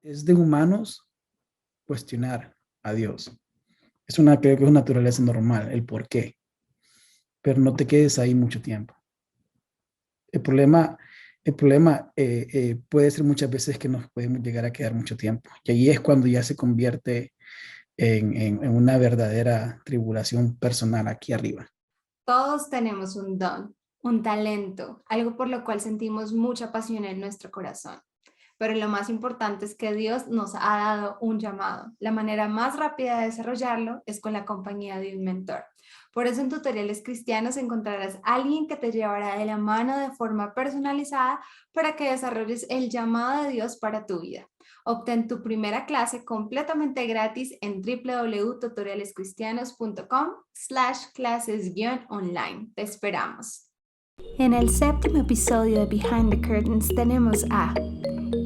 es de humanos cuestionar a Dios. Creo que es una naturaleza normal, el por qué, pero no te quedes ahí mucho tiempo. El problema, el problema puede ser muchas veces que nos podemos llegar a quedar mucho tiempo. Y ahí es cuando ya se convierte en una verdadera tribulación personal aquí arriba. Todos tenemos un don, un talento, algo por lo cual sentimos mucha pasión en nuestro corazón. Pero lo más importante es que Dios nos ha dado un llamado. La manera más rápida de desarrollarlo es con la compañía de un mentor. Por eso en Tutoriales Cristianos encontrarás a alguien que te llevará de la mano de forma personalizada para que desarrolles el llamado de Dios para tu vida. Obtén tu primera clase completamente gratis en www.tutorialescristianos.com/clases-online. Te esperamos. En el séptimo episodio de Behind the Curtains tenemos a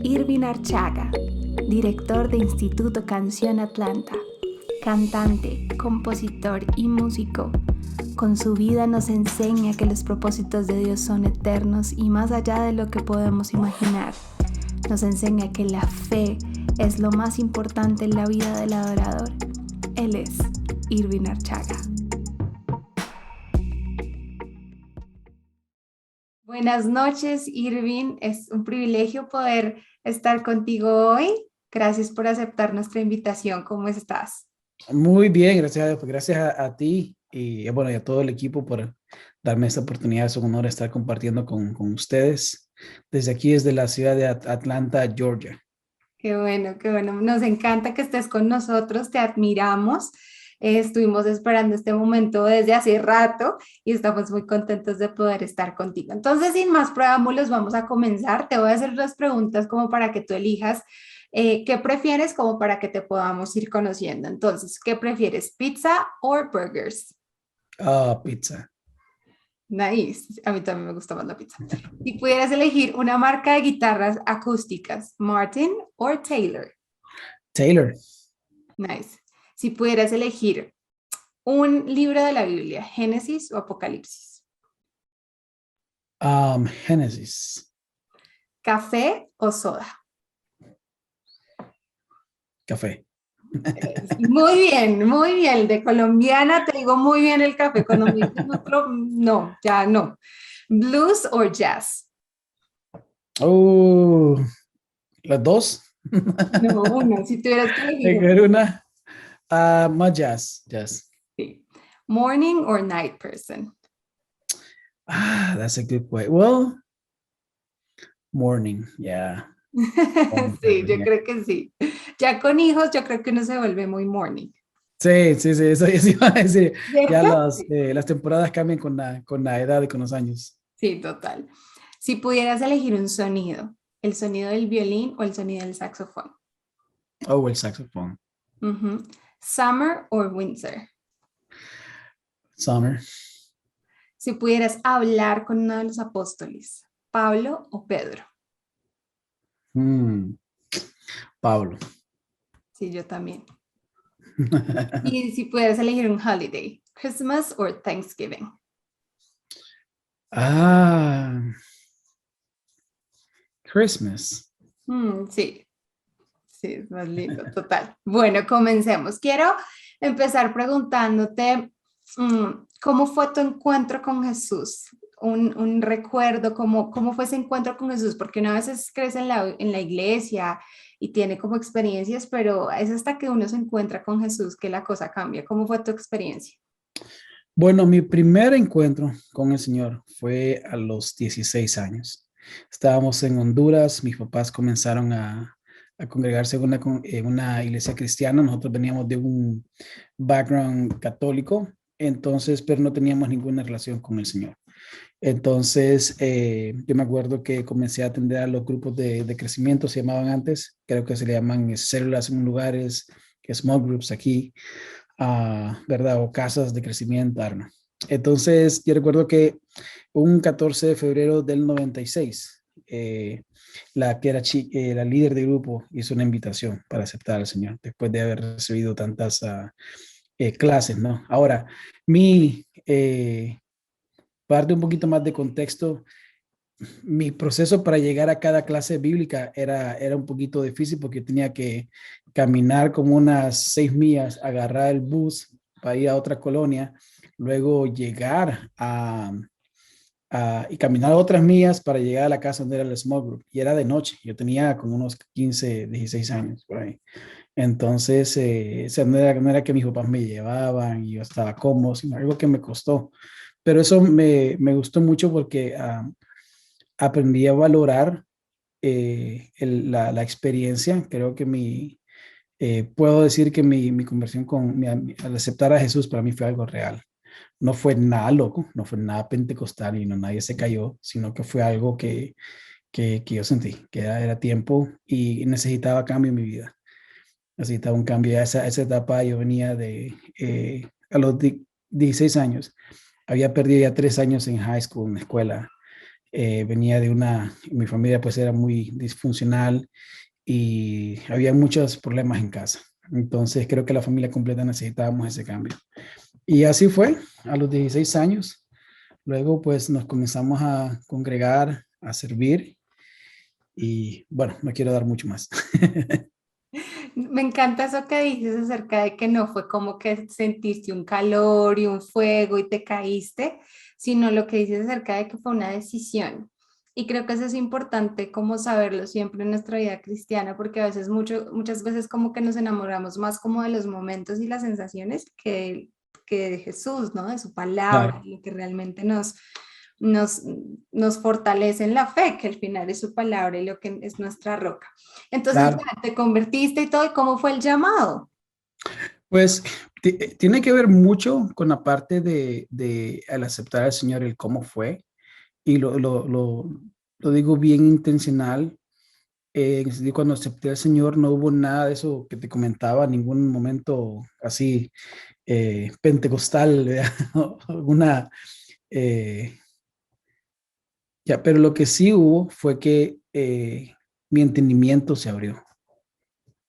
Irving Archaga, director de Instituto Canción Atlanta, cantante, compositor y músico. Con su vida nos enseña que los propósitos de Dios son eternos y más allá de lo que podemos imaginar. Nos enseña que la fe es lo más importante en la vida del adorador. Él es Irving Archaga. Buenas noches, Irving. Es un privilegio poder estar contigo hoy. Gracias por aceptar nuestra invitación. ¿Cómo estás? Muy bien, gracias a Dios. Pues gracias a ti y bueno, y a todo el equipo por darme esta oportunidad. Es un honor estar compartiendo con ustedes desde aquí, desde la ciudad de Atlanta, Georgia. Qué bueno, qué bueno. Nos encanta que estés con nosotros, te admiramos. Estuvimos esperando este momento desde hace rato y estamos muy contentos de poder estar contigo. Entonces, sin más preámbulos, vamos a comenzar. Te voy a hacer unas preguntas como para que tú elijas qué prefieres, como para que te podamos ir conociendo. Entonces, ¿qué prefieres, pizza o burgers? Pizza. Nice. A mí también me gusta más la pizza. Si pudieras elegir una marca de guitarras acústicas, Martin o Taylor. Taylor. Nice. Si pudieras elegir un libro de la Biblia, Génesis o Apocalipsis. Genesis. Café o soda. Café. Muy bien. De colombiana te digo muy bien el café. Cuando me dices otro, no, ya no. Blues o jazz. Las dos. No, una. Si tuvieras que elegir Escoger una. Más jazz. Jazz. sí. Morning or night person. That's a good question. Well, morning, yeah. Morning Sí, person, yo yeah. creo que sí. Ya con hijos, yo creo que uno se vuelve muy morning. Sí, eso iba a decir. Ya ¿Cierto? Sí. las temporadas cambian con la edad y con los años. Sí, total. Si pudieras elegir un sonido, ¿el sonido del violín o el sonido del saxofón? Oh, el saxofón. Summer or winter. Summer. Si pudieras hablar con uno de los apóstoles, Pablo o Pedro. Pablo. Sí, yo también. Y si pudieras elegir un holiday, Christmas or Thanksgiving. Christmas. Sí, sí, es más lindo, total. Bueno, comencemos. Quiero empezar preguntándote, ¿cómo fue tu encuentro con Jesús? Un recuerdo, ¿cómo fue ese encuentro con Jesús? Porque una vez crece en la iglesia y tiene como experiencias, pero es hasta que uno se encuentra con Jesús que la cosa cambia. ¿Cómo fue tu experiencia? Bueno, mi primer encuentro con el Señor fue a los 16 años. Estábamos en Honduras, mis papás comenzaron a congregarse en una iglesia cristiana. Nosotros veníamos de un background católico, entonces, pero no teníamos ninguna relación con el Señor. Entonces, yo me acuerdo que comencé a atender a los grupos de crecimiento, se llamaban antes, creo que se le llaman células en lugares, small groups aquí, ¿verdad? O casas de crecimiento, Arma. Entonces, yo recuerdo que un 14 de febrero del 96, la que era la líder de grupo hizo una invitación para aceptar al Señor, después de haber recibido tantas clases, ¿no? Ahora, mi parte un poquito más de contexto, mi proceso para llegar a cada clase bíblica era un poquito difícil porque tenía que caminar como unas 6 millas, agarrar el bus para ir a otra colonia, luego llegar y caminar otras millas para llegar a la casa donde era el small group. Y era de noche, yo tenía como unos 15, 16 años por ahí. Entonces, o sea, no era que mis papás me llevaban y yo estaba cómodo, sino algo que me costó. Pero eso me gustó mucho porque aprendí a valorar la experiencia. Creo que puedo decir que mi conversión al aceptar a Jesús para mí fue algo real. No fue nada loco, no fue nada pentecostal y no nadie se cayó, sino que fue algo que yo sentí, que era tiempo y necesitaba cambio en mi vida. Necesitaba un cambio. A esa etapa yo venía a los 16 años. Había perdido ya 3 años en high school, en la escuela. Venía mi familia pues era muy disfuncional y había muchos problemas en casa. Entonces creo que la familia completa necesitábamos ese cambio. Y así fue, a los 16 años. Luego pues nos comenzamos a congregar, a servir y bueno, no quiero dar mucho más. Me encanta eso que dices acerca de que no fue como que sentiste un calor y un fuego y te caíste, sino lo que dices acerca de que fue una decisión. Y creo que eso es importante como saberlo siempre en nuestra vida cristiana, porque a veces, muchas veces como que nos enamoramos más como de los momentos y las sensaciones que de Jesús, ¿no? De su palabra, Claro, lo que realmente nos, nos fortalece en la fe, que al final es su palabra y lo que es nuestra roca. Entonces claro. ya te convertiste y todo, ¿y cómo fue el llamado? Pues tiene que ver mucho con la parte al aceptar al Señor, el cómo fue. Y lo digo bien intencional. En el sentido, cuando acepté al Señor, no hubo nada de eso que te comentaba, ningún momento así pentecostal, ¿verdad? Alguna, eh, ya, pero lo que sí hubo fue que mi entendimiento se abrió.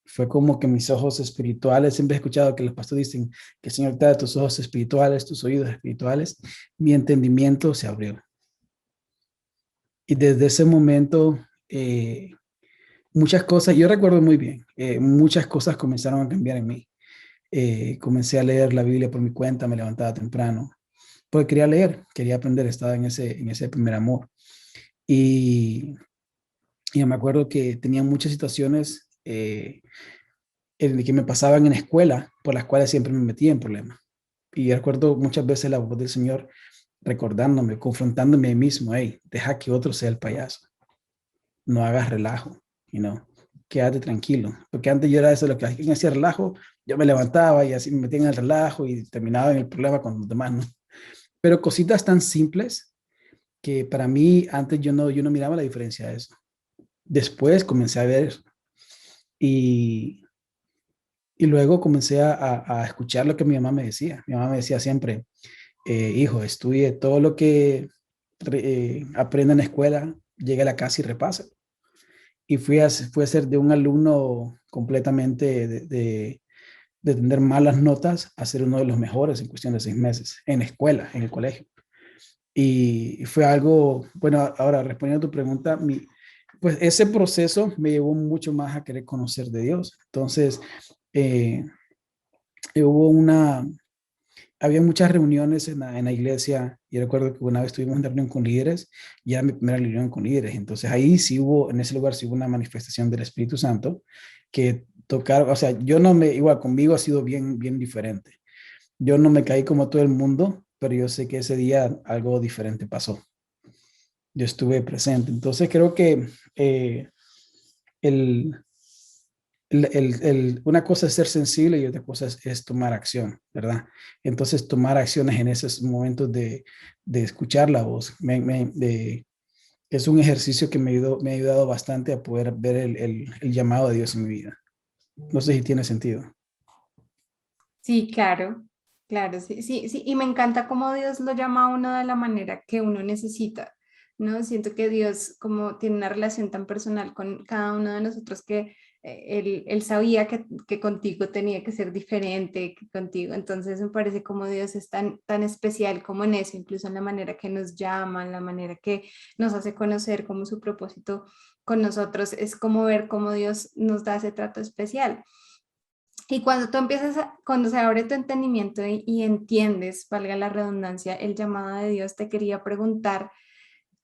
Fue como que mis ojos espirituales, siempre he escuchado que los pastores dicen que el Señor te da tus ojos espirituales, tus oídos espirituales, mi entendimiento se abrió. Y desde ese momento, muchas cosas, yo recuerdo muy bien, muchas cosas comenzaron a cambiar en mí. Comencé a leer la Biblia por mi cuenta, me levantaba temprano, porque quería leer, quería aprender, estaba en ese primer amor. Y, y me acuerdo que tenía muchas situaciones que me pasaban en la escuela, por las cuales siempre me metía en problemas. Y recuerdo muchas veces la voz del Señor recordándome, confrontándome a mí mismo: hey, deja que otro sea el payaso, no hagas relajo, quédate tranquilo. Porque antes yo era eso, lo que alguien hacía relajo, yo me levantaba y así me metía en el relajo y terminaba en el problema con los demás, ¿no? Pero cositas tan simples que para mí antes yo no miraba la diferencia de eso. Después comencé a ver eso. Y, y luego comencé a escuchar lo que mi mamá me decía. Mi mamá me decía siempre: hijo, estudie todo lo que aprenda en la escuela, llegue a la casa y repase. Y fui a ser de un alumno completamente de tener malas notas a ser uno de los mejores en cuestión de 6 meses en la escuela, en el colegio. Y fue algo, bueno, ahora respondiendo a tu pregunta, pues ese proceso me llevó mucho más a querer conocer de Dios. Entonces, eh, hubo había muchas reuniones en la iglesia y recuerdo que una vez tuvimos una reunión con líderes, ya mi primera reunión con líderes. Entonces ahí sí hubo, en ese lugar sí hubo una manifestación del Espíritu Santo que tocar, o sea, yo no me, igual conmigo ha sido bien, bien diferente. Yo no me caí como todo el mundo, pero yo sé que ese día algo diferente pasó. Yo estuve presente. Entonces creo que el, una cosa es ser sensible y otra cosa es tomar acción, ¿verdad? Entonces, tomar acciones en esos momentos de escuchar la voz es un ejercicio que me ha ayudado bastante a poder ver el llamado de Dios en mi vida. No sé si tiene sentido. Sí, claro, claro, sí, sí, sí, y me encanta cómo Dios lo llama a uno de la manera que uno necesita, ¿no? Siento que Dios como tiene una relación tan personal con cada uno de nosotros que él sabía que contigo tenía que ser diferente que contigo. Entonces me parece como Dios es tan especial como en eso, incluso en la manera que nos llama, en la manera que nos hace conocer como su propósito con nosotros, es como ver cómo Dios nos da ese trato especial. Y cuando tú empiezas, cuando se abre tu entendimiento y entiendes, valga la redundancia, el llamado de Dios, te quería preguntar,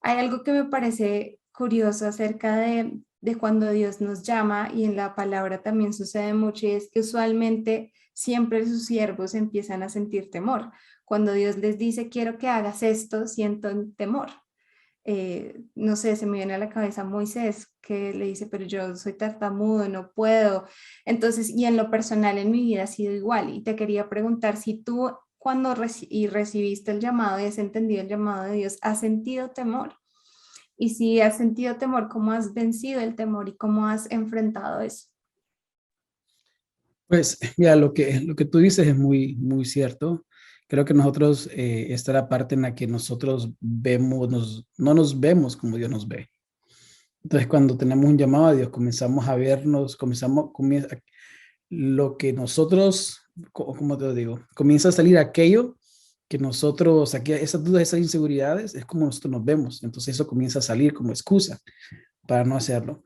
hay algo que me parece curioso acerca de cuando Dios nos llama, y en la palabra también sucede mucho, y es que usualmente siempre sus siervos empiezan a sentir temor. Cuando Dios les dice, quiero que hagas esto, siento temor. No sé, se me viene a la cabeza Moisés, que le dice, pero yo soy tartamudo, no puedo. Entonces, y en lo personal en mi vida ha sido igual. Y te quería preguntar si tú cuando recibiste el llamado y has entendido el llamado de Dios, ¿has sentido temor? Y si has sentido temor, ¿cómo has vencido el temor y cómo has enfrentado eso? Pues mira, lo que tú dices es muy, muy cierto. Creo que nosotros, esta es la parte en la que nosotros vemos, no nos vemos como Dios nos ve. Entonces, cuando tenemos un llamado a Dios, comenzamos a vernos, lo que nosotros, como te lo digo, comienza a salir aquello que nosotros, aquí, esas dudas, esas inseguridades, es como nosotros nos vemos. Entonces, eso comienza a salir como excusa para no hacerlo.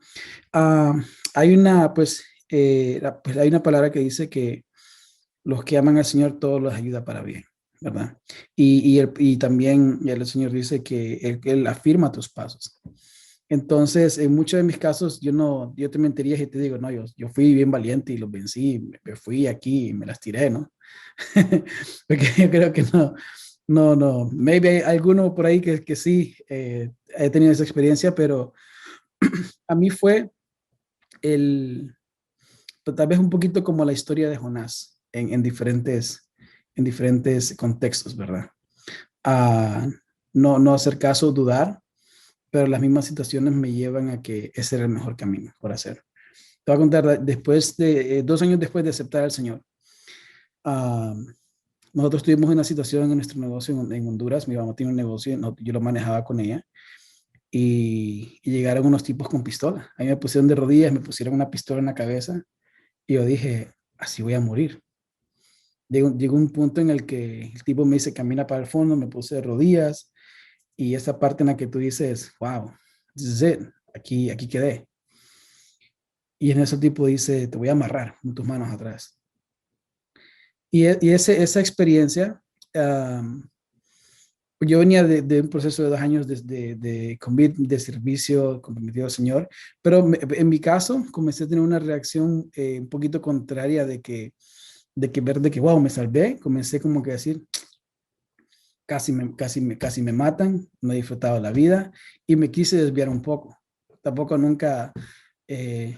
Ah, hay una, pues hay una palabra que dice que los que aman al Señor, todo los ayuda para bien, ¿verdad? Y también el Señor dice que él afirma tus pasos. Entonces, en muchos de mis casos, yo te mentiría si te digo, no, yo fui bien valiente y los vencí, me fui aquí y me las tiré, ¿no? Porque yo creo que no, maybe hay alguno por ahí que sí, he tenido esa experiencia, pero a mí fue el, pues, tal vez un poquito como la historia de Jonás en diferentes contextos, ¿verdad? A no hacer caso, dudar, pero las mismas situaciones me llevan a que ese era el mejor camino por hacer. Te voy a contar, después de 2 años después de aceptar al Señor, ah, nosotros tuvimos una situación en nuestro negocio en Honduras. Mi mamá tiene un negocio, yo lo manejaba con ella, y llegaron unos tipos con pistola. A mí me pusieron de rodillas, me pusieron una pistola en la cabeza y yo dije, así voy a morir. Llegó un punto en el que el tipo me dice, camina para el fondo, me puse de rodillas, y esa parte en la que tú dices, wow, this is it, aquí quedé. Y en ese tipo dice, te voy a amarrar con tus manos atrás. Esa experiencia, um, yo venía de un proceso de 2 años de servicio comprometido al Señor, pero en mi caso comencé a tener una reacción un poquito contraria de que, wow, me salvé. Comencé como que a decir, casi me matan, no he disfrutado la vida y me quise desviar un poco. Tampoco nunca, eh,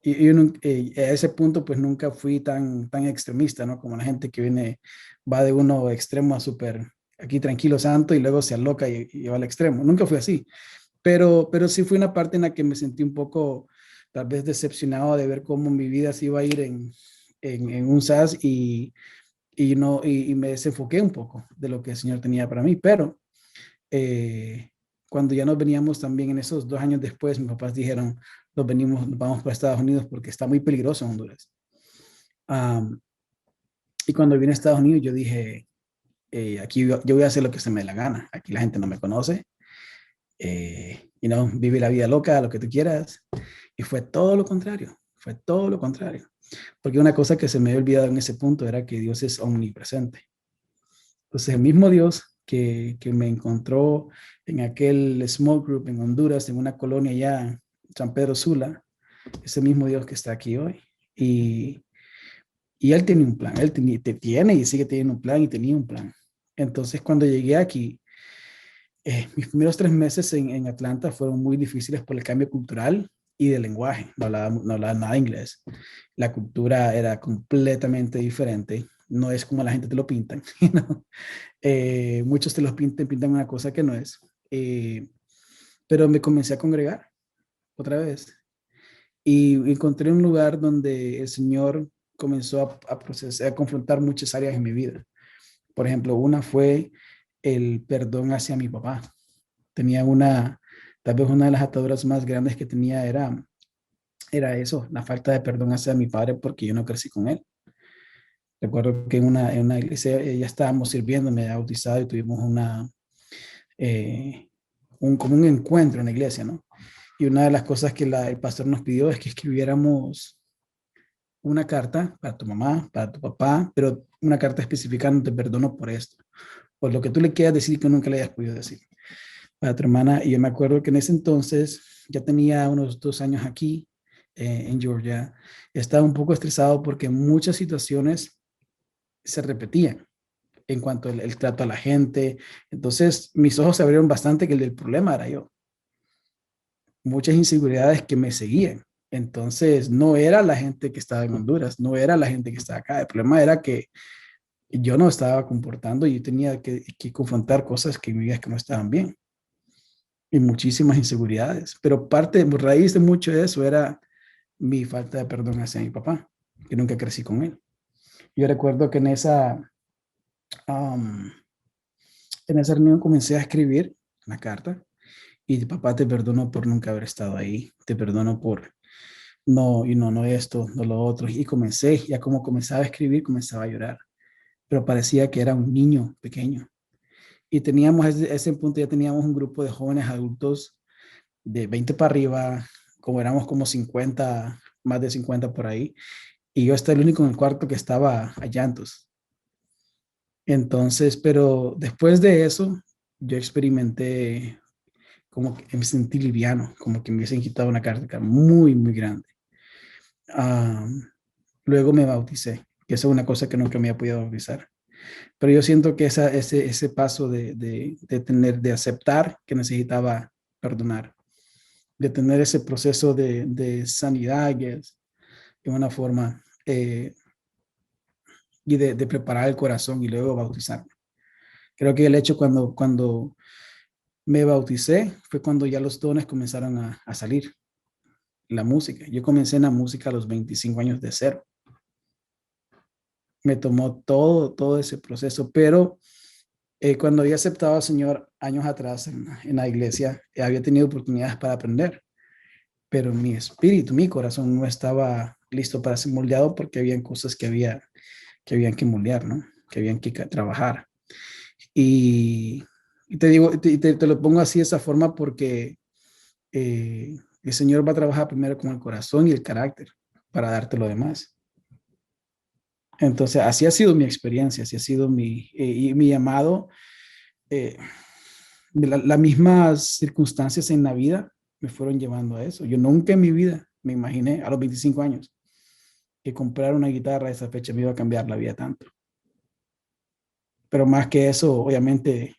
a ese punto pues nunca fui tan extremista, ¿no? Como la gente que va de uno extremo a súper, aquí tranquilo, santo, y luego se aloca y va al extremo. Nunca fui así, pero sí fue una parte en la que me sentí un poco tal vez decepcionado de ver cómo mi vida se iba a ir en un SAS, y me desenfoqué un poco de lo que el Señor tenía para mí. Pero cuando ya nos veníamos también en esos 2 años después, mis papás dijeron, nos vamos para Estados Unidos porque está muy peligroso en Honduras. Um, y cuando vine a Estados Unidos, yo dije, aquí yo voy a hacer lo que se me dé la gana. Aquí la gente no me conoce. Vive la vida loca, lo que tú quieras. Y fue todo lo contrario. Fue todo lo contrario. Porque una cosa que se me había olvidado en ese punto era que Dios es omnipresente. Entonces, el mismo Dios que me encontró en aquel small group en Honduras, en una colonia allá, en San Pedro Sula, es el mismo Dios que está aquí hoy. Y Él tiene un plan. Él tiene y sigue teniendo un plan, y tenía un plan. Entonces, cuando llegué aquí, mis primeros 3 meses en Atlanta fueron muy difíciles por el cambio cultural y de lenguaje. No hablaba nada inglés. La cultura era completamente diferente. No es como la gente te lo pintan, ¿no? Muchos te los pintan una cosa que no es. Pero me comencé a congregar otra vez y encontré un lugar donde el Señor comenzó a confrontar muchas áreas en mi vida. Por ejemplo, una fue el perdón hacia mi papá. Tenía tal vez una de las ataduras más grandes que tenía era era eso, la falta de perdón hacia mi padre porque yo no crecí con él. Recuerdo que en una iglesia ya estábamos sirviendo, me había bautizado y tuvimos eh, como un encuentro en la iglesia, ¿no? Y una de las cosas que el pastor nos pidió es que escribiéramos una carta para tu mamá, para tu papá, pero una carta especificando te perdono por esto, por lo que tú le quieras decir que nunca le hayas podido decir. Para tu hermana, y yo me acuerdo que en ese entonces ya tenía unos 2 años aquí en Georgia, estaba un poco estresado porque muchas situaciones se repetían en cuanto al el trato a la gente. Entonces mis ojos se abrieron bastante que el problema era yo. Muchas inseguridades que me seguían. Entonces no era la gente que estaba en Honduras, no era la gente que estaba acá. El problema era que yo no estaba comportando y yo tenía que confrontar cosas que en mi vida que no estaban bien y muchísimas inseguridades. Pero raíz de mucho de eso era mi falta de perdón hacia mi papá, que nunca crecí con él. Yo recuerdo que um, en esa reunión comencé a escribir una carta y papá, te perdono por nunca haber estado ahí, te perdono por no, y no esto, no lo otro. Y comencé, ya como comenzaba a escribir, comenzaba a llorar, pero parecía que era un niño pequeño. Y teníamos, a ese punto ya teníamos un grupo de jóvenes adultos de 20 para arriba, como éramos como 50, más de 50 por ahí, y yo estaba el único en el cuarto que estaba a llantos. Entonces, pero después de eso, yo experimenté como que me sentí liviano, como que me hubiesen quitado una carga muy, muy grande. Ah, luego me bauticé, que eso es una cosa que nunca me había podido bautizar. Pero yo siento que ese paso de aceptar que necesitaba perdonar, de tener ese proceso de sanidad, que es de una forma, y de preparar el corazón y luego bautizarme. Creo que el hecho cuando me bauticé fue cuando ya los dones comenzaron a salir, la música. Yo comencé en la música a los 25 años de cero. Me tomó todo ese proceso, pero cuando había aceptado al Señor años atrás en la iglesia, había tenido oportunidades para aprender, pero mi espíritu, mi corazón no estaba listo para ser moldeado porque habían cosas que habían que moldear, ¿no? Que habían que trabajar. Y, y te digo, te lo pongo así de esa forma porque el Señor va a trabajar primero con el corazón y el carácter para darte lo demás. Entonces, así ha sido mi experiencia, así ha sido mi llamado. Eh, las mismas circunstancias en la vida me fueron llevando a eso. Yo nunca en mi vida me imaginé a los 25 años que comprar una guitarra a esa fecha me iba a cambiar la vida tanto. Pero más que eso, obviamente,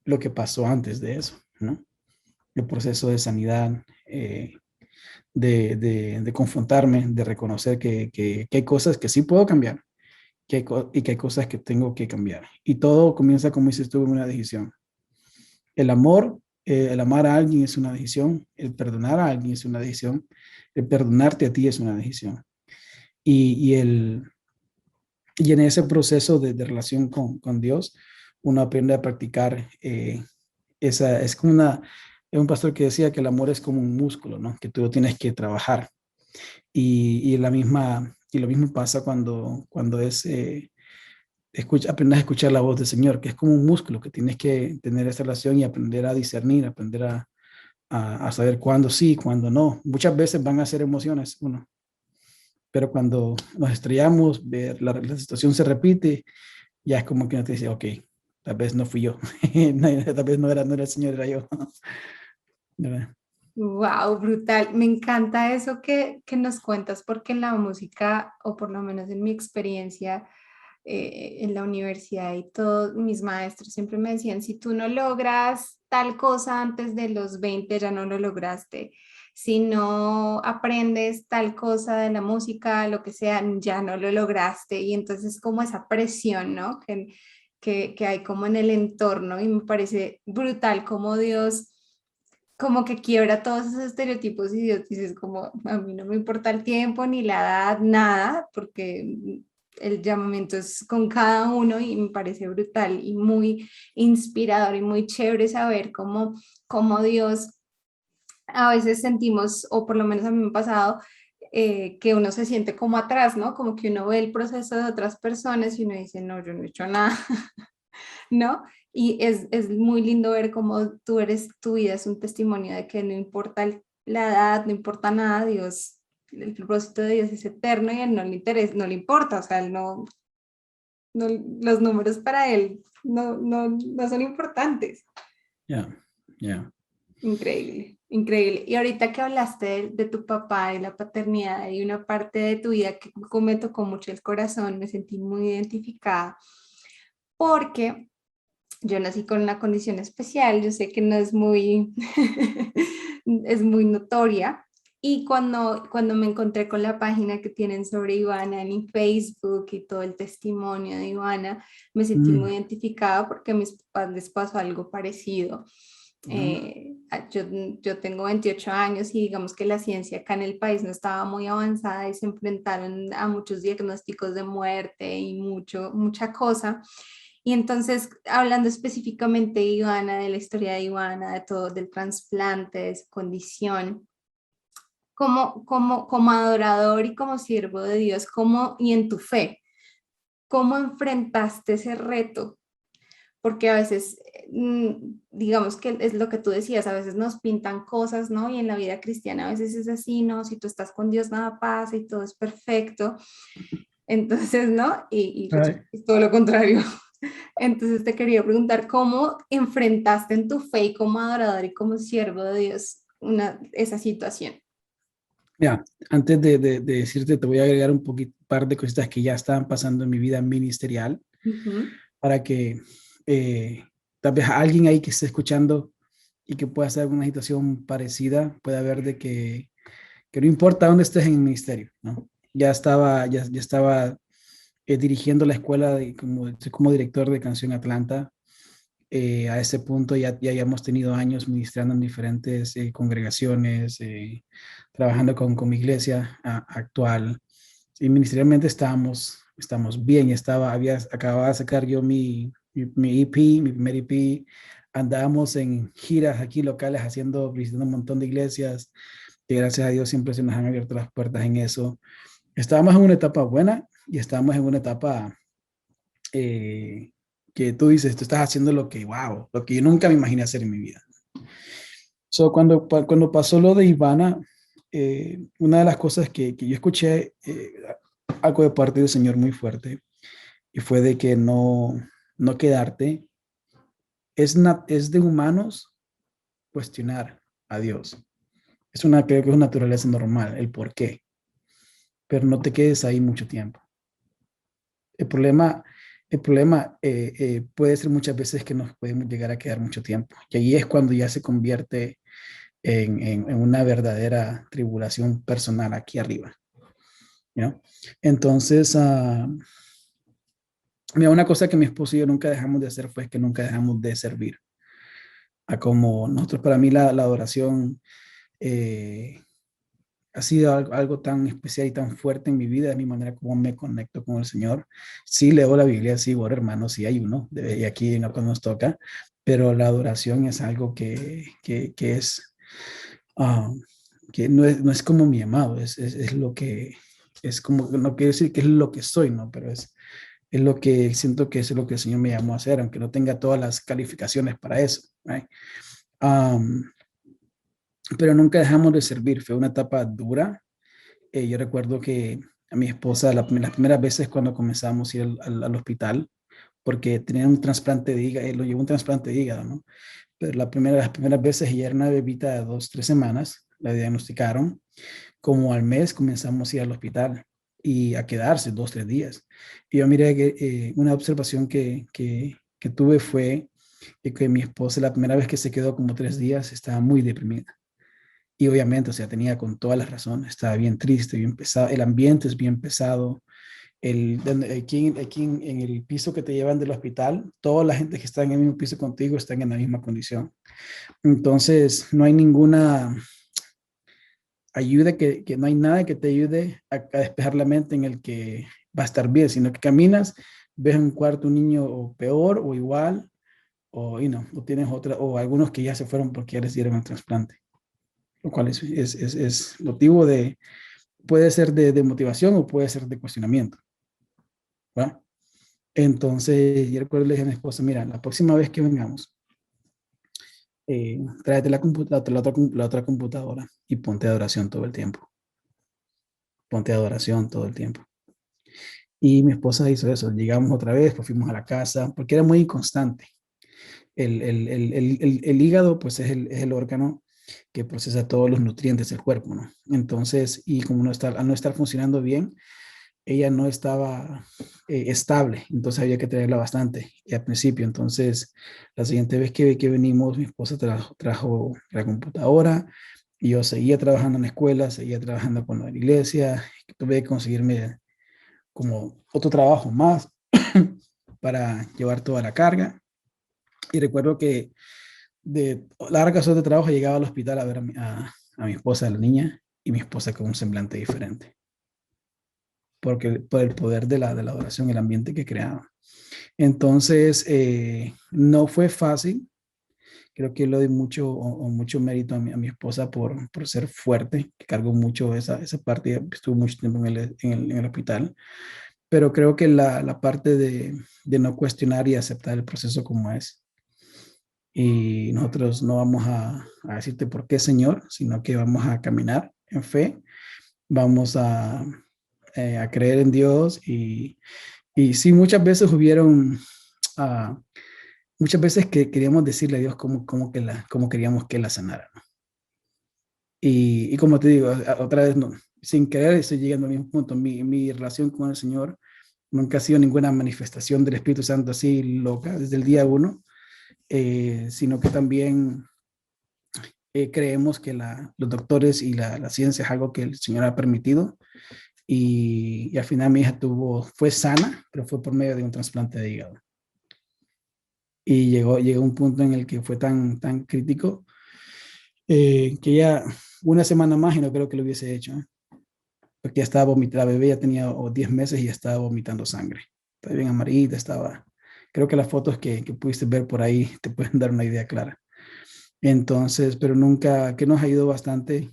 lo que pasó antes de eso, ¿no? El proceso de sanidad, de confrontarme, de reconocer que hay cosas que sí puedo cambiar y que hay cosas que tengo que cambiar. Y todo comienza, como dices tú, en una decisión. El amor, el amar a alguien es una decisión, el perdonar a alguien es una decisión, el perdonarte a ti es una decisión. Y, y, el, y en ese proceso de relación con Dios, uno aprende a practicar es como un pastor que decía que el amor es como un músculo, ¿no? Que tú lo tienes que trabajar. Y lo mismo pasa cuando aprendes a escuchar la voz del Señor, que es como un músculo que tienes que tener esa relación y aprender a discernir, aprender a saber cuándo sí, cuándo no. Muchas veces van a ser emociones, uno, pero cuando nos estrellamos, la situación se repite, ya es como que uno te dice, ok, tal vez no fui yo, tal vez no era el Señor, era yo. ¿Verdad? Wow, brutal. Me encanta eso que nos cuentas porque en la música, o por lo menos en mi experiencia en la universidad y todos mis maestros siempre me decían, si tú no logras tal cosa antes de los 20 ya no lo lograste. Si no aprendes tal cosa de la música, lo que sea, ya no lo lograste. Y entonces como esa presión, ¿no? Que hay como en el entorno y me parece brutal como Dios como que quiebra todos esos estereotipos y Dios dices como, a mí no me importa el tiempo ni la edad, nada, porque el llamamiento es con cada uno y me parece brutal y muy inspirador y muy chévere saber cómo Dios a veces sentimos, o por lo menos a mí me ha pasado, que uno se siente como atrás, ¿no? Como que uno ve el proceso de otras personas y uno dice, no, yo no he hecho nada, ¿no? Y es muy lindo ver cómo tu vida es un testimonio de que no importa la edad, no importa nada, Dios, el propósito de Dios es eterno y a él no le interesa, no le importa, o sea, él no, los números para él no son importantes. Ya, ya. Increíble, increíble. Y ahorita que hablaste de tu papá y la paternidad y una parte de tu vida que me tocó mucho el corazón, me sentí muy identificada porque yo nací con una condición especial, yo sé que no es muy, es muy notoria. Y cuando me encontré con la página que tienen sobre Ivana en Facebook y todo el testimonio de Ivana, me sentí muy Mm, identificada porque a mis papás les pasó algo parecido. ujú. Yo tengo 28 años y digamos que la ciencia acá en el país no estaba muy avanzada y se enfrentaron a muchos diagnósticos de muerte y mucha cosa. Y entonces, hablando específicamente de Ivana, de la historia de Ivana, de todo, del trasplante, de su condición, como adorador y como siervo de Dios, y en tu fe, ¿cómo enfrentaste ese reto? Porque a veces, digamos que es lo que tú decías, a veces nos pintan cosas, ¿no? Y en la vida cristiana a veces es así, ¿no? Si tú estás con Dios, nada pasa y todo es perfecto. Entonces, ¿no? Y resulta Ay, que es todo lo contrario. Entonces te quería preguntar, ¿cómo enfrentaste en tu fe y como adorador y como siervo de Dios esa situación? ya, antes de decirte, te voy a agregar un poquito, par de cositas que ya estaban pasando en mi vida ministerial Ujú. para que tal vez alguien ahí que esté escuchando y que pueda estar en una situación parecida pueda ver de que no importa dónde estés en el ministerio, ¿no? Ya estaba dirigiendo la escuela como director de Canción Atlanta. A ese punto ya hemos tenido años ministrando en diferentes congregaciones, trabajando con mi iglesia actual. Y ministerialmente estamos bien. Acababa de sacar yo mi EP, mi primer EP. Andábamos en giras aquí locales visitando un montón de iglesias. Y gracias a Dios siempre se nos han abierto las puertas en eso. Estábamos en una etapa buena y estábamos en una etapa eh, que tú dices, tú estás haciendo wow, lo que yo nunca me imaginé hacer en mi vida. So, cuando pasó lo de Ivana, una de las cosas que yo escuché algo de parte del Señor muy fuerte y fue de que no quedarte, es de humanos cuestionar a Dios. Creo que es una naturaleza normal, el por qué, pero no te quedes ahí mucho tiempo. El problema, el problema puede ser muchas veces que nos podemos llegar a quedar mucho tiempo. Y ahí es cuando ya se convierte en una verdadera tribulación personal aquí arriba, ¿no? Entonces, mira, una cosa que mi esposo y yo nunca dejamos de hacer fue que nunca dejamos de servir. Como nosotros, para mí la adoración eh, ha sido algo tan especial y tan fuerte en mi vida, de mi manera como me conecto con el Señor. Sí leo la Biblia, sí, bueno, hermanos, sí hay uno, y aquí no cuando nos toca, pero la adoración es algo que es, ah, que no es como mi amado, es lo que, es como, no quiero decir que es lo que soy, ¿no? Pero es lo que siento que es lo que el Señor me llamó a hacer, aunque no tenga todas las calificaciones para eso, right? Um, pero nunca dejamos de servir, fue una etapa dura. Yo recuerdo que a mi esposa, las primeras veces cuando comenzamos a ir al hospital, porque tenía un trasplante de hígado, lo llevó un trasplante de hígado, ¿no? Pero las primeras veces ella era una bebita de 2, 3 semanas, la diagnosticaron, como al mes comenzamos a ir al hospital y a quedarse 2, 3 días. Y yo miré que una observación que tuve fue que mi esposa la primera vez que se quedó como 3 días estaba muy deprimida. Y obviamente, o sea, tenía con todas las razones, estaba bien triste, bien pesado, el ambiente es bien pesado, aquí en el piso que te llevan del hospital, toda la gente que está en el mismo piso contigo están en la misma condición. Entonces, no hay ninguna ayuda, no hay nada que te ayude a despejar la mente en el que va a estar bien, sino que caminas, ves en un cuarto un niño o peor o igual, o tienes otra, o algunos que ya se fueron porque ya les dieron el trasplante, lo cual es motivo puede ser de motivación o puede ser de cuestionamiento, ¿va? Entonces, yo recuerdo le dije a mi esposa, mira, la próxima vez que vengamos, tráete la otra computadora y ponte adoración todo el tiempo. Ponte adoración todo el tiempo. Y mi esposa hizo eso. Llegamos otra vez, pues fuimos a la casa, porque era muy inconstante. El hígado, pues es el órgano que procesa todos los nutrientes del cuerpo, ¿no? Entonces, y como al no estar funcionando bien, ella no estaba estable, entonces había que tenerla bastante y al principio. Entonces, la siguiente vez que venimos, mi esposa trajo la computadora y yo seguía trabajando en la escuela, seguía trabajando con la iglesia, tuve que conseguirme como otro trabajo más para llevar toda la carga. Y recuerdo que de largas horas de trabajo llegaba al hospital a ver a mi esposa, a la niña, y mi esposa con un semblante diferente, porque por el poder de la adoración, el ambiente que creaba. Entonces, no fue fácil. Creo que le doy mucho mérito a a mi esposa por ser fuerte, que cargó mucho esa parte, estuvo mucho tiempo en el hospital, pero creo que la parte de no cuestionar y aceptar el proceso como es. Y nosotros no vamos a decirte por qué, Señor, sino que vamos a caminar en fe, vamos a creer en Dios y sí, ah, muchas veces que queríamos decirle a Dios cómo queríamos que la sanara, ¿no? Y como te digo, otra vez, no, sin querer, estoy llegando al mismo punto. Mi relación con el Señor nunca ha sido ninguna manifestación del Espíritu Santo así loca desde el día uno, sino que también creemos que los doctores y la ciencia es algo que el Señor ha permitido. Y al final mi hija fue sana, pero fue por medio de un trasplante de hígado. Y llegó un punto en el que fue tan crítico que ya una semana más y no creo que lo hubiese hecho, ¿eh? Porque ya estaba vomitando, la bebé ya tenía 10 meses y ya estaba vomitando sangre. Estaba bien amarillita, creo que las fotos que pudiste ver por ahí te pueden dar una idea clara. Entonces, pero nunca, que nos ha ayudado bastante,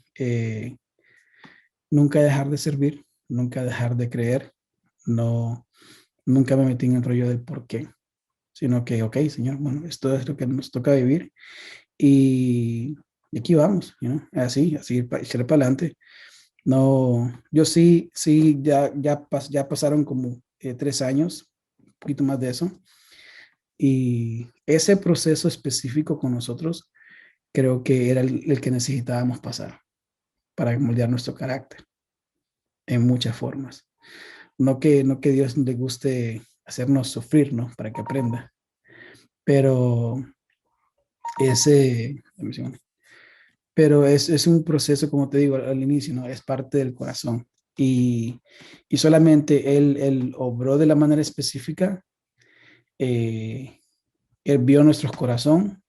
nunca dejar de servir, nunca dejar de creer, no, nunca me metí en el rollo del por qué, sino que, ok, Señor, bueno, esto es lo que nos toca vivir y aquí vamos, así, echarle para adelante. No, yo sí, ya pasaron como 3 años, un poquito más de eso, y ese proceso específico con nosotros creo que era el que necesitábamos pasar para moldear nuestro carácter en muchas formas. No que Dios le guste hacernos sufrir, ¿no? Para que aprenda, pero ese, es un proceso, como te digo al inicio, ¿no? Es parte del corazón. Y, y solamente él obró de la manera específica. eh, Él vio nuestros corazones.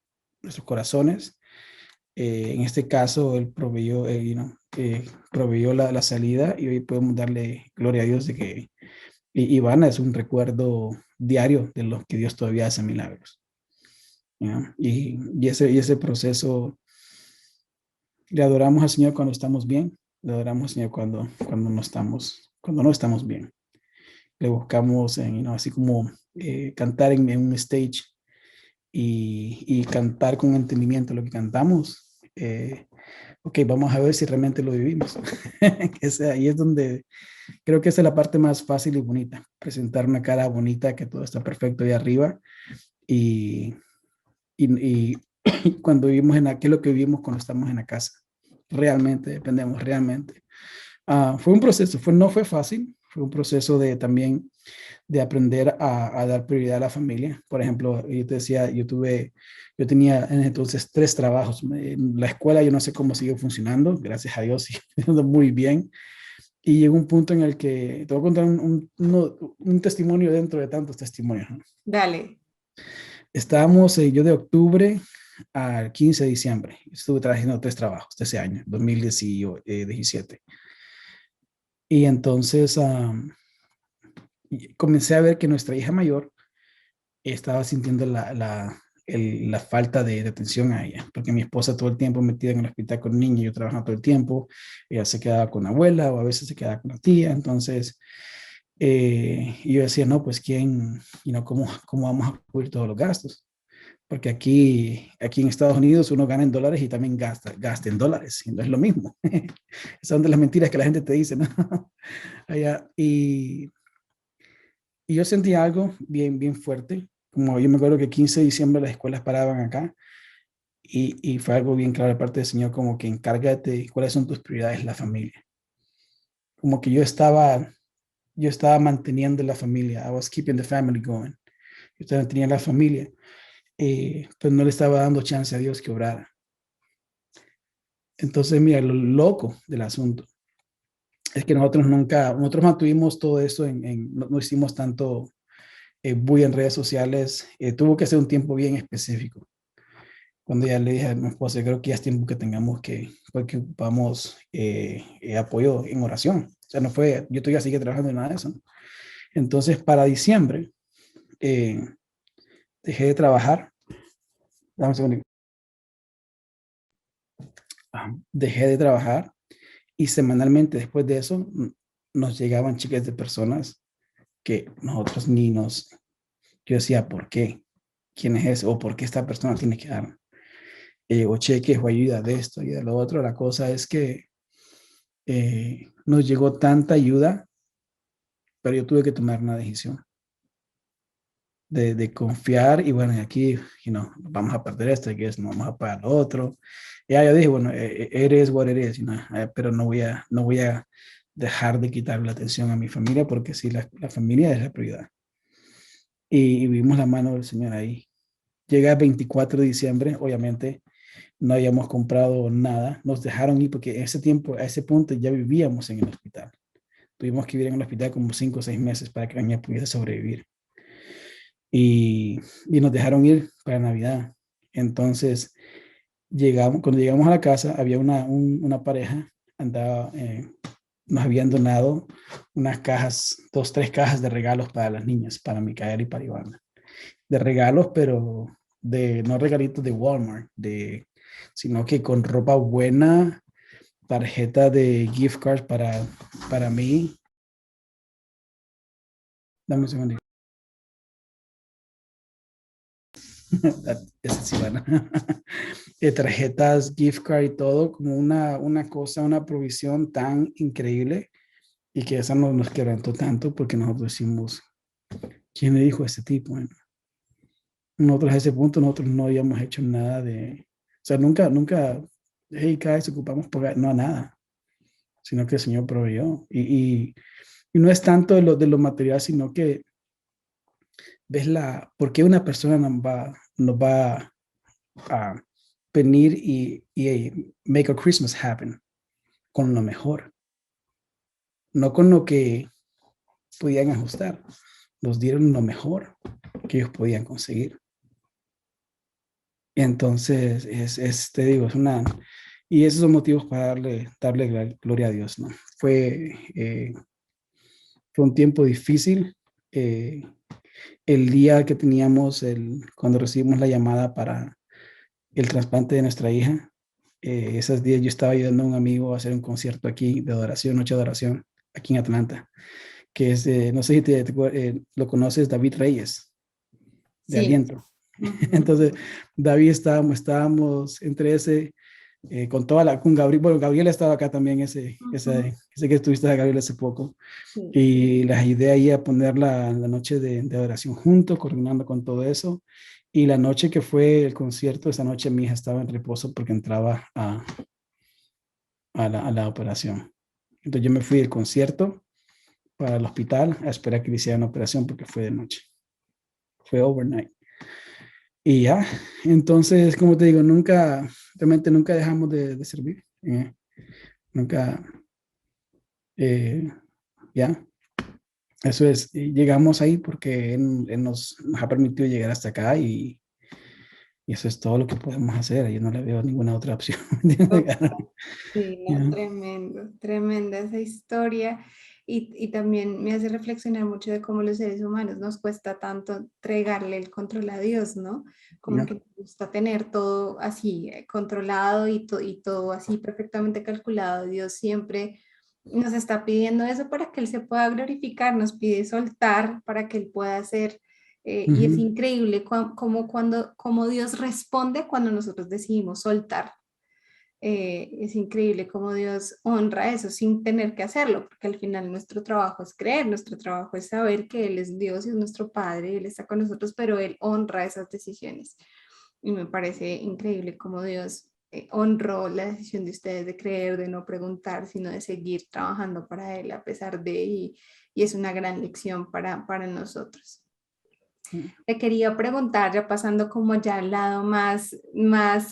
En este caso, Él proveyó, proveyó la salida y hoy podemos darle gloria a Dios de que Ivana es un recuerdo diario de lo que Dios todavía hace milagros. ¿Ya? Y ese proceso, le adoramos al Señor cuando estamos bien, le adoramos al Señor cuando no estamos bien. Le buscamos así como cantar en un stage y cantar con entendimiento lo que cantamos. Ok, vamos a ver si realmente lo vivimos. Ahí es donde creo que esa es la parte más fácil y bonita, presentar una cara bonita, que todo está perfecto ahí arriba y, y cuando vivimos ¿qué es lo que vivimos cuando estamos en la casa? Realmente, dependemos, realmente. Fue un proceso, no fue fácil, fue un proceso también de aprender a dar prioridad a la familia. Por ejemplo, yo te decía, yo tenía entonces 3 trabajos. En la escuela yo no sé cómo sigue funcionando, gracias a Dios sigue funcionando muy bien. Y llegó un punto en el que te voy a contar un testimonio dentro de tantos testimonios, ¿no? Dale. Estábamos, yo de octubre al 15 de diciembre, estuve trabajando 3 trabajos de ese año, 2017. Y entonces comencé a ver que nuestra hija mayor estaba sintiendo la falta de atención a ella, porque mi esposa todo el tiempo metida en el hospital con niños, yo trabajaba todo el tiempo, ella se quedaba con la abuela o a veces se quedaba con la tía, entonces y yo decía, no, pues quién, ¿cómo vamos a cubrir todos los gastos? Porque aquí en Estados Unidos uno gana en dólares y también gasta en dólares, y no es lo mismo. Esas son de las mentiras que la gente te dice, ¿no? Allá, y yo sentí algo bien, bien fuerte. Como yo me acuerdo que 15 de diciembre las escuelas paraban acá y fue algo bien claro de parte del Señor, como que encárgate, cuáles son tus prioridades, la familia. Como que yo estaba manteniendo la familia. I was keeping the family going. Yo estaba manteniendo la familia, pero no le estaba dando chance a Dios que obrara. Entonces, mira, lo loco del asunto es que nosotros mantuvimos todo eso no hicimos tanto bulla en redes sociales. Tuvo que ser un tiempo bien específico. Cuando ya le dije a mi esposa, creo que ya es tiempo que tengamos porque ocupamos apoyo en oración. O sea, no fue, yo todavía sigue trabajando en nada de eso, ¿no? Entonces, para diciembre, eh, dejé de trabajar. Dame un segundo. Dejé de trabajar y semanalmente después de eso nos llegaban cheques de personas que nosotros yo decía, ¿por qué? ¿Quién es ese? ¿O por qué esta persona tiene que dar? O cheques o ayuda de esto y de lo otro. La cosa es que nos llegó tanta ayuda, pero yo tuve que tomar una decisión de confiar y bueno, y aquí, vamos a perder esto, que es, no vamos a pagar lo otro. Ya yo dije, bueno, eres what it is, pero no voy a dejar de quitar la atención a mi familia porque sí, la familia es la prioridad. Y vimos la mano del Señor ahí. Llega el 24 de diciembre, obviamente no habíamos comprado nada, nos dejaron ir porque en ese tiempo, a ese punto ya vivíamos en el hospital. Tuvimos que vivir en el hospital como 5 o 6 meses para que la niña pudiese sobrevivir. Y nos dejaron ir para Navidad. Entonces, cuando llegamos a la casa, había una pareja, nos habían donado unas cajas, 2, 3 cajas de regalos para las niñas, para Micaela y para Ivana. De regalos, pero no regalitos de Walmart, sino que con ropa buena, tarjeta de gift cards para mí. Dame un segundo. Ese sí, bueno. Tarjetas, gift card y todo, como una cosa, una provisión tan increíble y que esa nos quebrantó tanto porque nosotros decimos, ¿quién le dijo a este tipo? Bueno, nosotros a ese punto, nosotros no habíamos hecho nada o sea, nunca, hey, cada vez ocupamos pagar, no, nada, sino que el Señor proveyó. Y no es tanto de lo material, sino que ves por qué una persona nos va a venir y make a Christmas happen con lo mejor, no con lo que podían ajustar. Nos dieron lo mejor que ellos podían conseguir. Entonces, te digo, y esos son motivos para darle gloria a Dios, ¿no? Fue un tiempo difícil. El día que cuando recibimos la llamada para el trasplante de nuestra hija, esos días yo estaba ayudando a un amigo a hacer un concierto aquí de adoración, noche de adoración, aquí en Atlanta, que es, no sé si lo conoces, David Reyes, de Sí. Aliento. Entonces, David estábamos entre con Gabriel, bueno, Gabriel estaba acá también, ese que estuviste a Gabriel hace poco, Sí. y la idea ahí a poner la noche de adoración juntos, coordinando con todo eso, y la noche que fue el concierto, esa noche mi hija estaba en reposo porque entraba a la operación. Entonces yo me fui del concierto para el hospital a esperar que le hicieran la operación porque fue de noche, fue overnight. Y ya, entonces, como te digo, realmente nunca dejamos de servir. Nunca, eh, ya, eso es, y llegamos ahí porque él nos ha permitido llegar hasta acá y eso es todo lo que podemos hacer. Yo no le veo ninguna otra opción. Total. Sí, no, Ya. tremendo, tremenda esa historia. y también me hace reflexionar mucho de cómo los seres humanos nos cuesta tanto entregarle el control a Dios, ¿no? Como ¿ya? que nos gusta tener todo así controlado y todo así perfectamente calculado. Dios siempre nos está pidiendo eso para que Él se pueda glorificar, nos pide soltar para que Él pueda hacer. Y es Ujú, increíble cómo Dios responde cuando nosotros decidimos soltar. Es increíble cómo Dios honra eso sin tener que hacerlo, porque al final nuestro trabajo es creer, nuestro trabajo es saber que Él es Dios y es nuestro Padre, Él está con nosotros, pero Él honra esas decisiones. Y me parece increíble cómo Dios honró la decisión de ustedes de creer, de no preguntar, sino de seguir trabajando para Él a pesar de, y es una gran lección para nosotros. Te quería preguntar, ya pasando como ya al lado más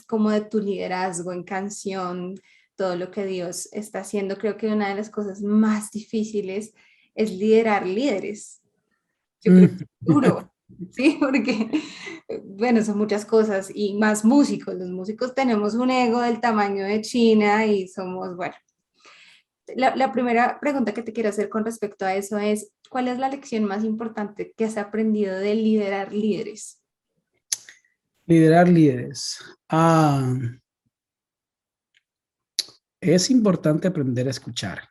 como de tu liderazgo en canción, todo lo que Dios está haciendo, creo que una de las cosas más difíciles es liderar líderes. Yo creo que mm. es duro, ¿sí? Porque, bueno, son muchas cosas y más músicos. Los músicos tenemos un ego del tamaño de China y somos, bueno, la primera pregunta que te quiero hacer con respecto a eso es, ¿cuál es la lección más importante que has aprendido de liderar líderes? Liderar líderes. Es importante aprender a escuchar,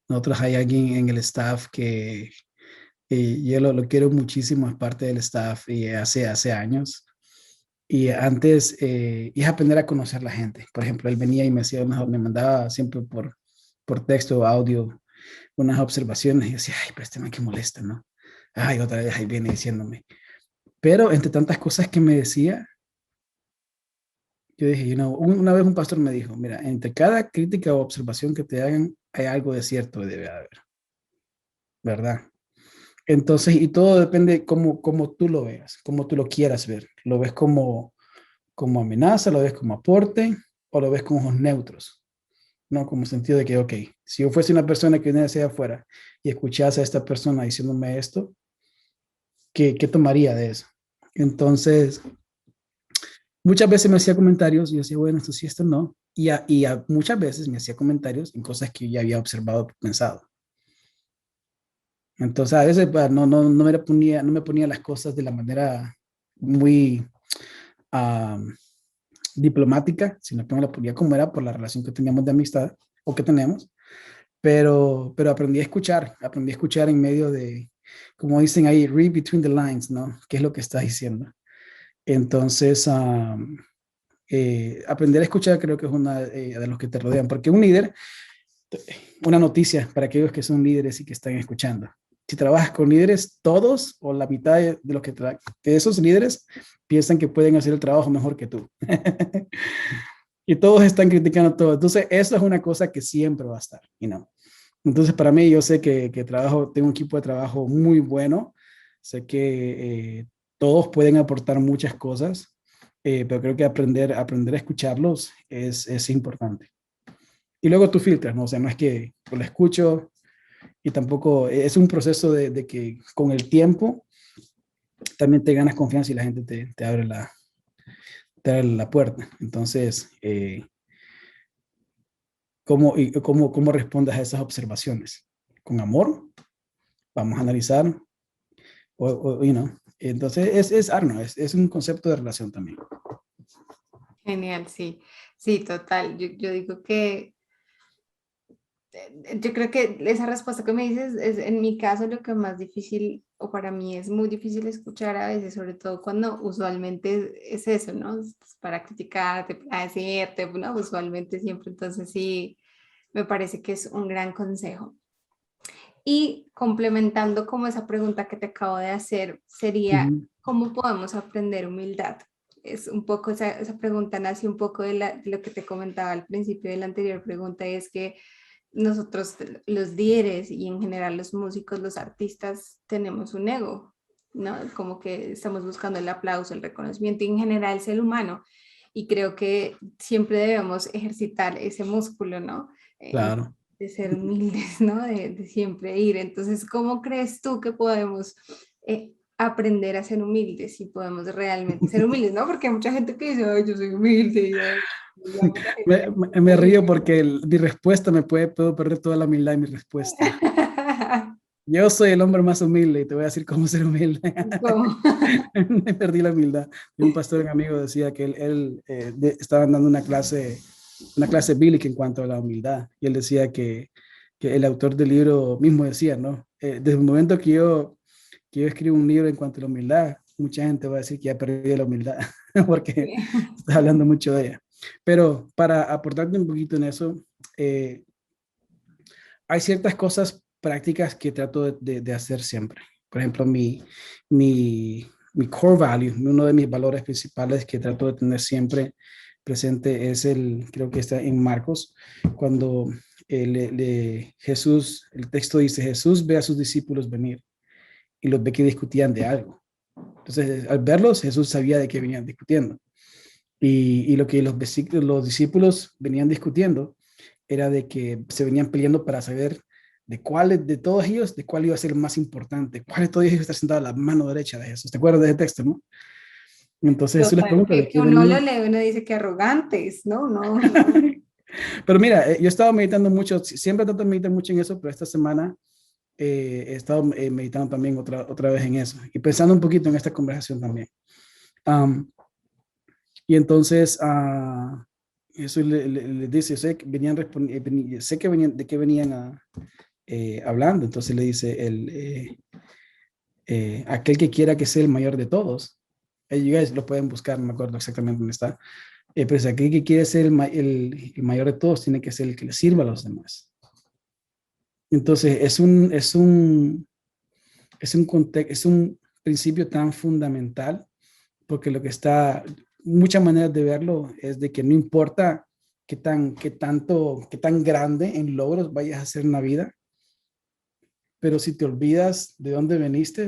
Nosotros hay alguien en el staff que yo lo quiero muchísimo, es parte del staff y hace años. Y antes, y es aprender a conocer la gente. Por ejemplo, él venía y me mandaba siempre por texto o audio unas observaciones y decía, ay, pero este man que molesta, ¿no? Ay, otra vez ahí viene diciéndome. Pero entre tantas cosas que me decía, yo dije, una vez un pastor me dijo, mira, entre cada crítica o observación que te hagan, hay algo de cierto que debe haber, ¿verdad? Entonces, y todo depende cómo tú lo veas, cómo tú lo quieras ver. ¿Lo ves como amenaza, lo ves como aporte o lo ves con ojos neutros? ¿No? Como sentido de que, ok, si yo fuese una persona que viene hacia afuera y escuchase a esta persona diciéndome esto, ¿qué tomaría de eso? Entonces, muchas veces me hacía comentarios y yo decía, bueno, esto sí, esto no. Muchas veces me hacía comentarios en cosas que yo ya había observado, pensado. Entonces, a veces no me ponía las cosas de la manera muy ah, diplomática, sino que me la ponía como era por la relación que teníamos de amistad o que tenemos. Pero aprendí a escuchar en medio de, como dicen ahí, read between the lines, ¿no? ¿Qué es lo que está diciendo? Entonces, aprender a escuchar creo que es una de los que te rodean, porque un líder, una noticia para aquellos que son líderes y que están escuchando. Si trabajas con líderes, todos o la mitad de los de esos líderes piensan que pueden hacer el trabajo mejor que tú. Y todos están criticando todo. Entonces, eso es una cosa que siempre va a estar, Entonces, para mí, yo sé que tengo un equipo de trabajo muy bueno. Sé que todos pueden aportar muchas cosas, pero creo que aprender a escucharlos es importante. Y luego tú filtras, ¿no? O sea, no es que lo escucho y tampoco es un proceso de que con el tiempo también te ganas confianza y la gente te abre la puerta. Entonces, ¿cómo respondes a esas observaciones? ¿Con amor? Vamos a analizar. Entonces, Arno, es un concepto de relación también. Genial, sí, sí, total. Yo digo que yo creo que esa respuesta que me dices es en mi caso lo que más difícil, o para mí es muy difícil escuchar a veces, sobre todo cuando usualmente es eso, ¿no? Es para criticarte, para decirte, ¿no? Usualmente siempre, entonces sí, me parece que es un gran consejo. Y complementando como esa pregunta que te acabo de hacer, sería, Ujú. ¿cómo podemos aprender humildad? Es un poco, esa pregunta nace un poco de lo que te comentaba al principio de la anterior pregunta, y es que nosotros, los líderes y en general los músicos, los artistas, tenemos un ego, ¿no? Como que estamos buscando el aplauso, el reconocimiento y en general es el humano. Y creo que siempre debemos ejercitar ese músculo, ¿no? Claro. De ser humildes, ¿no? De siempre ir. Entonces, ¿cómo crees tú que podemos aprender a ser humildes, si podemos realmente ser humildes, ¿no? Porque hay mucha gente que dice, ay, yo soy humilde, y ay, ya mucha gente Me, que me río humilde. porque mi respuesta puedo perder toda la humildad en mi respuesta. Yo soy el hombre más humilde y te voy a decir cómo ser humilde. ¿Cómo? Me perdí la humildad. Y un pastor, un amigo, decía que estaba dando una clase bíblica en cuanto a la humildad. Y él decía que el autor del libro mismo decía, ¿no? Desde el momento que yo escribo un libro en cuanto a la humildad, mucha gente va a decir que ya perdí la humildad porque estás hablando mucho de ella. Pero para aportarte un poquito en eso, eh, hay ciertas cosas prácticas que trato de hacer siempre. Por ejemplo, mi core value, uno de mis valores principales que trato de tener siempre presente es creo que está en Marcos, cuando Jesús, el texto dice, Jesús ve a sus discípulos venir y los ve que discutían de algo. Entonces, al verlos, Jesús sabía de qué venían discutiendo. Y lo que los discípulos venían discutiendo era de que se venían peleando para saber de cuál de todos ellos, de cuál iba a ser más importante, cuál de todos ellos está sentado a la mano derecha de Jesús. ¿Te acuerdas de ese texto, no? Entonces Jesús les Total, pregunta de que qué uno lo venían. lee, uno dice que arrogantes, ¿no? No, no. Pero mira, yo he estado meditando mucho, siempre trato de meditar mucho en eso, pero esta semana he estado meditando también otra vez en eso y pensando un poquito en esta conversación también. Um, y entonces Jesús le dice, sé que venían, de qué venían hablando. Entonces le dice, aquel que quiera que sea el mayor de todos. Ellos lo pueden buscar, no me acuerdo exactamente dónde está. Pero si aquel que quiere ser el mayor de todos tiene que ser el que le sirva a los demás. Entonces es un principio tan fundamental porque muchas maneras de verlo es de que no importa qué tan grande en logros vayas a hacer en la vida, pero si te olvidas de dónde veniste,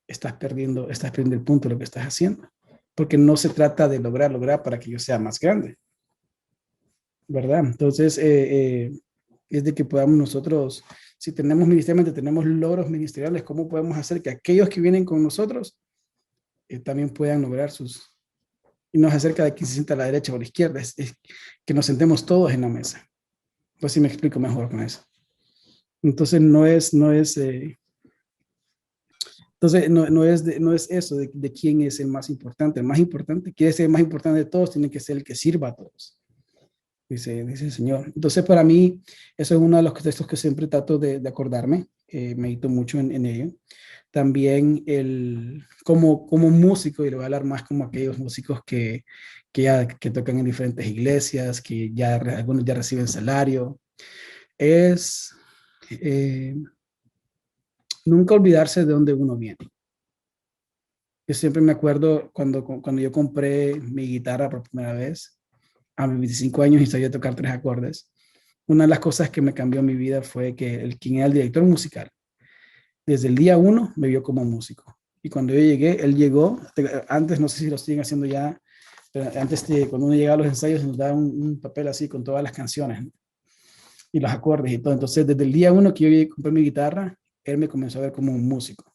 estás perdiendo el punto de lo que estás haciendo. Porque no se trata de lograr para que yo sea más grande, ¿verdad? Entonces, es de que podamos nosotros, si tenemos ministerialmente, tenemos logros ministeriales, ¿cómo podemos hacer que aquellos que vienen con nosotros también puedan lograr y nos acerca de quien se sienta a la derecha o a la izquierda, es que nos sentemos todos en la mesa. Pues sí me explico mejor con eso. Entonces no es eso de quién es el más importante. El más importante, quiere ser el más importante de todos, tiene que ser el que sirva a todos. Dice el Señor. Entonces, para mí, eso es uno de los textos que siempre trato de acordarme. Medito mucho en ello. También como músico, y le voy a hablar más como aquellos músicos que tocan en diferentes iglesias, que algunos ya reciben salario, es nunca olvidarse de dónde uno viene. Yo siempre me acuerdo cuando yo compré mi guitarra por primera vez, a mis 25 años y sabía tocar 3 acordes. Una de las cosas que me cambió mi vida fue que quien era el director musical, desde el día uno me vio como músico. Y cuando yo llegué, él llegó, antes no sé si lo siguen haciendo ya, pero antes cuando uno llegaba a los ensayos nos daba un papel así con todas las canciones, ¿no? Y los acordes y todo. Entonces, desde el día uno que yo llegué, compré mi guitarra, él me comenzó a ver como un músico.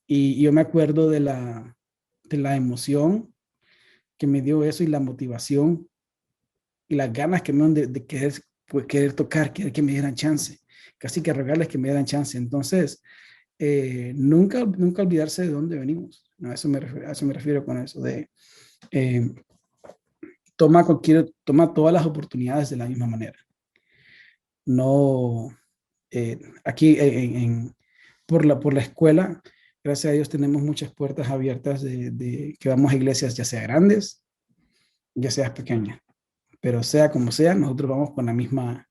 Y yo me acuerdo de la emoción que me dio eso y la motivación y las ganas que me dieron de querer tocar, querer que me dieran chance, casi que rogarles que me dieran chance. Entonces, nunca olvidarse de dónde venimos. ¿No? A eso me refiero con eso, de eh, toma todas las oportunidades de la misma manera. No, aquí por la escuela, gracias a Dios tenemos muchas puertas abiertas de que vamos a iglesias, ya sea grandes, ya sea pequeñas, pero sea como sea, nosotros vamos con la misma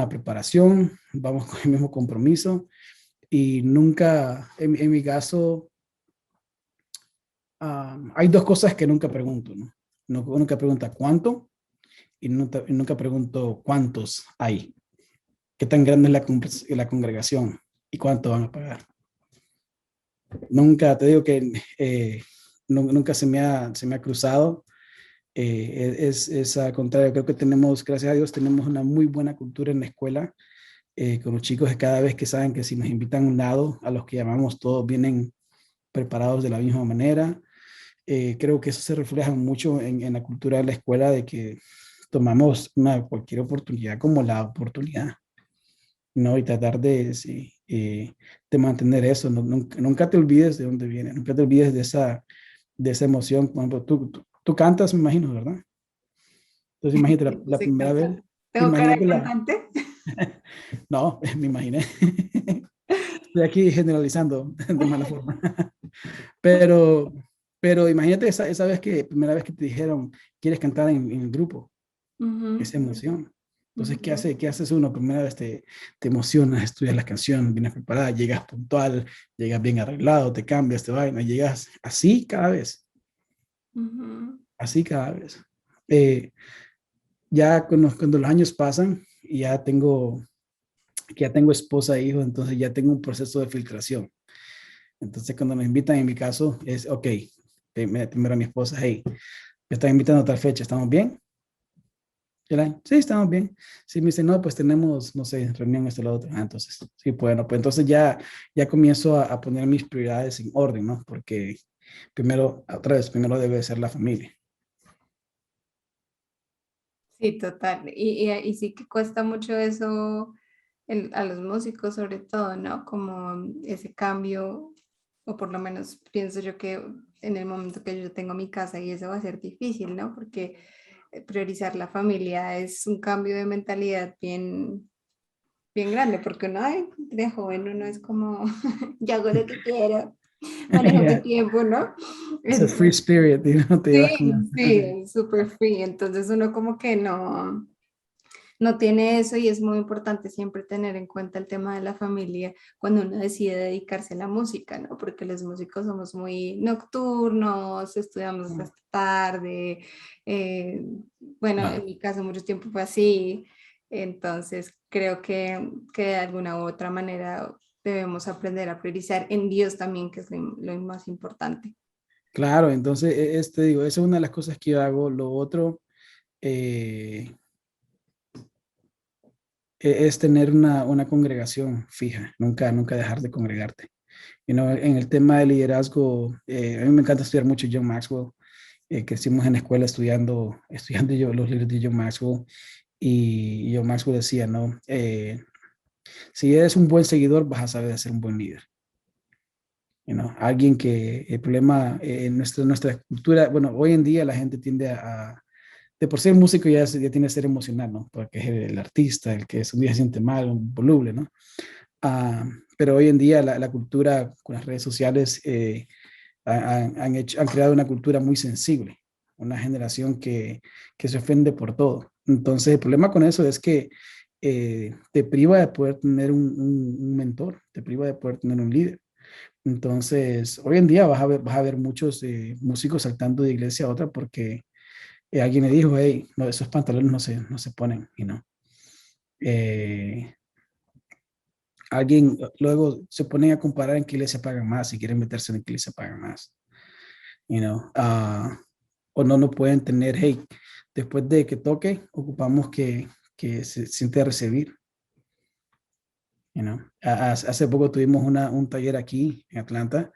preparación, vamos con el mismo compromiso y nunca, en mi caso, hay dos cosas que nunca pregunto, ¿no? Nunca pregunta cuánto y nunca pregunto cuántos hay, qué tan grande es la congregación y cuánto van a pagar. Nunca, te digo que nunca se me ha cruzado. Es al contrario, creo que gracias a Dios, tenemos una muy buena cultura en la escuela con los chicos, que cada vez que saben que si nos invitan a un lado, a los que llamamos todos vienen preparados de la misma manera. Creo que eso se refleja mucho en la cultura de la escuela, de que tomamos cualquier oportunidad como la oportunidad, ¿no? Y tratar de, sí, de mantener eso. Nunca te olvides de dónde viene, nunca te olvides de esa emoción. Por ejemplo, tú cantas, me imagino, ¿verdad? Entonces imagínate Sí, la soy primera vez, cantante. ¿Tengo cara de imagínate la, cantante? no, me imaginé. Estoy aquí generalizando de mala forma. Pero, pero imagínate esa vez que, primera vez que te dijeron, ¿quieres cantar en el grupo? Ujú, Esa emoción. Entonces, ujú. qué haces uno? Primera vez te emocionas, estudias la canción, vienes preparada, llegas puntual, llegas bien arreglado, te cambias, te vaina, llegas Ujú. así cada vez. Eh, ya cuando los años pasan y ya tengo esposa e hijos, entonces ya tengo un proceso de filtración. Entonces, cuando me invitan, en mi caso, es, ok, primero a mi esposa, hey, me están invitando a tal fecha, ¿estamos bien? Sí, estamos bien. Sí, me dice, no, pues tenemos, no sé, reunión, esto, lo otro. Entonces, sí, bueno, pues entonces ya comienzo a poner mis prioridades en orden, ¿no? Porque primero, otra vez, primero debe ser la familia. Sí, total. Y sí que cuesta mucho eso a los músicos sobre todo, ¿no? Como ese cambio, o por lo menos pienso yo que en el momento que yo tengo mi casa y eso va a ser difícil, ¿no? Porque priorizar la familia es un cambio de mentalidad bien grande, porque uno ay, de joven uno es como, yo hago lo que quiero, manejo mi Yeah. tiempo, ¿no? Es a free Entonces, spirit, y no te llevas con... sí, es súper free, entonces uno como que no tiene eso y es muy importante siempre tener en cuenta el tema de la familia cuando uno decide dedicarse a la música, ¿no? Porque los músicos somos muy nocturnos, estudiamos hasta tarde, eh, bueno, en Claro. mi caso mucho tiempo fue así, entonces creo que de alguna u otra manera debemos aprender a priorizar en Dios también, que es lo más importante. Claro, entonces, te digo, esa es una de las cosas que yo hago. Lo otro eh, es tener una congregación fija, nunca dejar de congregarte. En el tema de liderazgo, a mí me encanta estudiar mucho John Maxwell. Crecimos en la escuela estudiando yo los libros de John Maxwell, y John Maxwell decía, ¿no? Si eres un buen seguidor, vas a saber ser un buen líder. Alguien que el problema en nuestra cultura, bueno, hoy en día la gente tiende de por ser músico ya tiene que ser emocional, ¿no? Porque es el artista, el que un día se siente mal, un voluble, ¿no? Ah, pero hoy en día la cultura con las redes sociales han creado una cultura muy sensible, una generación que se ofende por todo. Entonces, el problema con eso es que te priva de poder tener un mentor, te priva de poder tener un líder. Entonces, hoy en día vas a ver muchos músicos saltando de iglesia a otra porque alguien le dijo, hey, no, esos pantalones no se ponen, y no. Eh, alguien luego se ponen a comparar en qué iglesia pagan más y quieren meterse en qué iglesia pagan más. You know, o no pueden tener, hey, después de que toque, ocupamos que se siente a recibir. Hace poco tuvimos un taller aquí en Atlanta,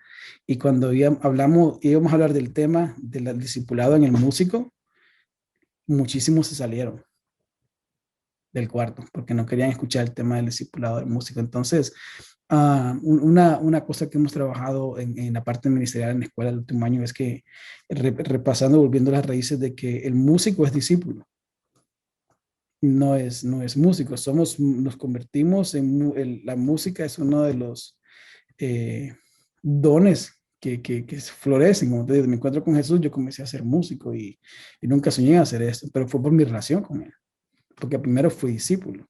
y cuando íbamos a hablar del tema del discipulado en el músico, muchísimos se salieron del cuarto porque no querían escuchar el tema del discipulado del músico. Entonces, una cosa que hemos trabajado en la parte ministerial en la escuela el último año es que repasando, volviendo a las raíces de que el músico es discípulo, no es músico. Nos convertimos la música es uno de los eh, dones que florecen. Como te digo, me encuentro con Jesús, yo comencé a ser músico y nunca soñé a hacer esto, pero fue por mi relación con él, porque primero fui discípulo.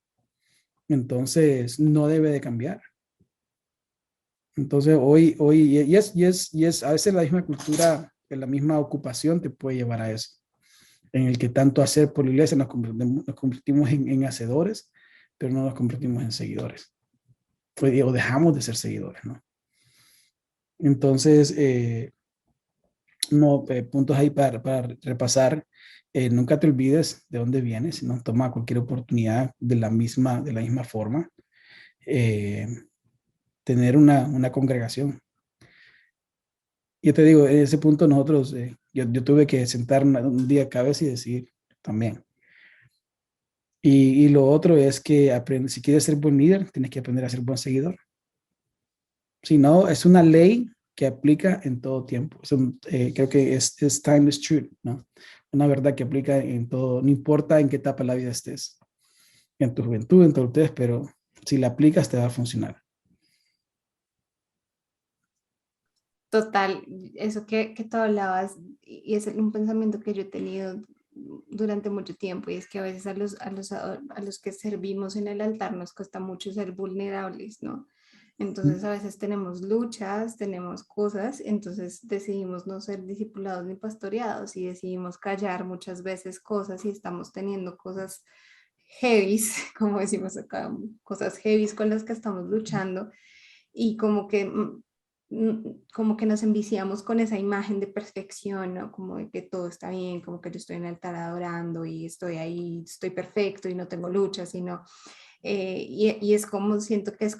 Entonces, no debe de cambiar. Entonces, hoy y es a veces la misma cultura, la misma ocupación te puede llevar a eso, en el que tanto hacer por la iglesia nos convertimos en hacedores, pero no nos convertimos en seguidores. O dejamos de ser seguidores, ¿no? Entonces, no, puntos ahí para repasar. Nunca te olvides de dónde vienes, ¿no? Toma cualquier oportunidad de la misma forma. eh, tener una congregación. Yo te digo, en ese punto nosotros, yo tuve que sentar un día a cabeza y decir también. Y lo otro es que aprende, si quieres ser buen líder, tienes que aprender a ser buen seguidor. Si no, es una ley que aplica en todo tiempo. Creo que es timeless truth, ¿no? Una verdad que aplica en todo, no importa en qué etapa de la vida estés, en tu juventud, en tu adultez, pero si la aplicas te va a funcionar. Total, eso que tú hablabas, y es un pensamiento que yo he tenido durante mucho tiempo, y es que a veces a los que servimos en el altar nos cuesta mucho ser vulnerables, ¿no? Entonces a veces tenemos luchas, tenemos cosas, entonces decidimos no ser discipulados ni pastoreados y decidimos callar muchas veces cosas y estamos teniendo cosas heavies, como decimos acá, cosas heavies con las que estamos luchando y como que nos enviciamos con esa imagen de perfección, ¿no? Como de que todo está bien, como que yo estoy en el altar adorando y estoy ahí, estoy perfecto y no tengo luchas, sino, y es como, siento que es